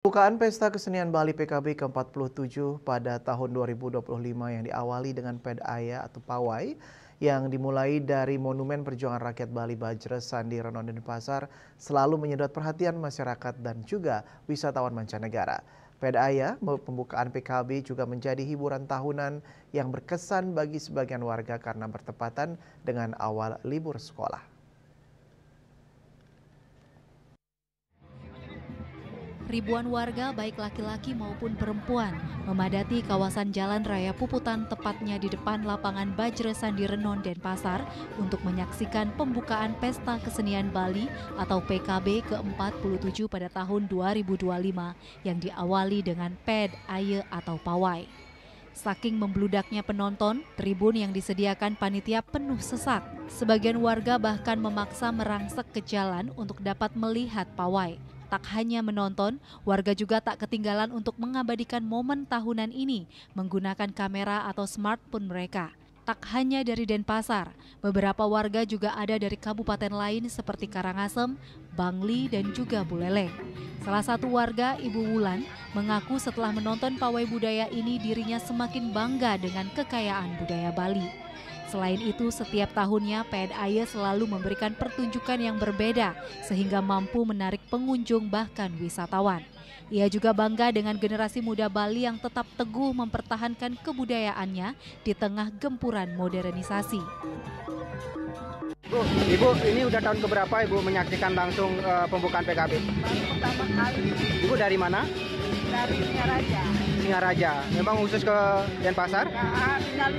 Pembukaan Pesta Kesenian Bali PKB ke-47 pada tahun 2025 yang diawali dengan Pedaya atau Pawai yang dimulai dari Monumen Perjuangan Rakyat Bali Bajres Sandi Reno Denpasar selalu menyedot perhatian masyarakat dan juga wisatawan mancanegara. Pedaya pembukaan PKB juga menjadi hiburan tahunan yang berkesan bagi sebagian warga karena bertepatan dengan awal libur sekolah. Ribuan warga baik laki-laki maupun perempuan memadati kawasan Jalan Raya Puputan tepatnya di depan lapangan Bajres Sandi Reno Denpasar untuk menyaksikan pembukaan Pesta Kesenian Bali atau PKB ke-47 pada tahun 2025 yang diawali dengan Pedaya atau Pawai. Saking membludaknya penonton, tribun yang disediakan panitia penuh sesak. Sebagian warga bahkan memaksa merangsek ke jalan untuk dapat melihat pawai. Tak hanya menonton, warga juga tak ketinggalan untuk mengabadikan momen tahunan ini menggunakan kamera atau smartphone mereka. Tak hanya dari Denpasar, beberapa warga juga ada dari kabupaten lain seperti Karangasem, Bangli, dan juga Buleleng. Salah satu warga, Ibu Wulan, mengaku setelah menonton pawai budaya ini dirinya semakin bangga dengan kekayaan budaya Bali. Selain itu, setiap tahunnya Pedaya selalu memberikan pertunjukan yang berbeda sehingga mampu menarik pengunjung bahkan wisatawan. Ia juga bangga dengan generasi muda Bali yang tetap teguh mempertahankan kebudayaannya di tengah gempuran modernisasi. Ibu, ini udah tahun keberapa Ibu menyaksikan langsung pembukaan PKB? Pertama kali. Ibu dari mana? Dari Singaraja. Singaraja. Memang khusus ke Denpasar? Nah, tinggal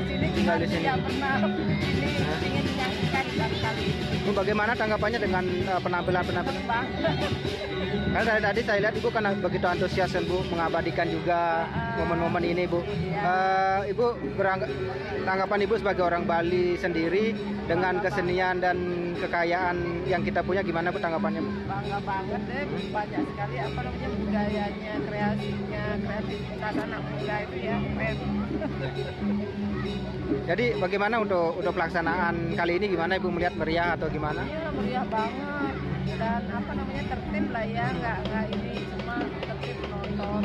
di sini. Tidak pernah ingin menyaksikan kali. Ibu, bagaimana tanggapannya dengan penampilan-penampilan? Karena dari tadi saya lihat Ibu kan begitu antusias Bu mengabadikan juga momen-momen ini Bu. Ibu tanggapan Ibu sebagai orang Bali sendiri dengan kesenian dan kekayaan yang kita punya gimana Bu tanggapannya Bu? Bangga banget deh, banyak sekali budayanya, kreasinya, kreativitas anak muda itu ya keren. Jadi bagaimana untuk pelaksanaan kali ini gimana Ibu melihat meriah atau gimana? Iya meriah banget dan tertib lah ya, nggak ini cuma tertib nonton.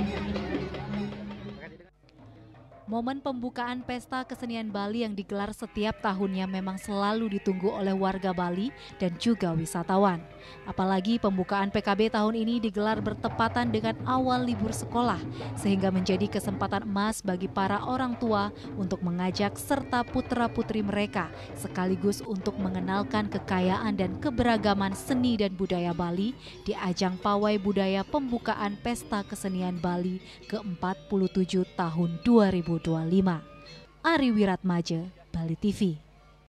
Momen pembukaan Pesta Kesenian Bali yang digelar setiap tahunnya memang selalu ditunggu oleh warga Bali dan juga wisatawan. Apalagi pembukaan PKB tahun ini digelar bertepatan dengan awal libur sekolah, sehingga menjadi kesempatan emas bagi para orang tua untuk mengajak serta putra-putri mereka, sekaligus untuk mengenalkan kekayaan dan keberagaman seni dan budaya Bali di ajang Pawai Budaya Pembukaan Pesta Kesenian Bali ke-47 tahun 2025. Ari Wiratmaja, Bali TV.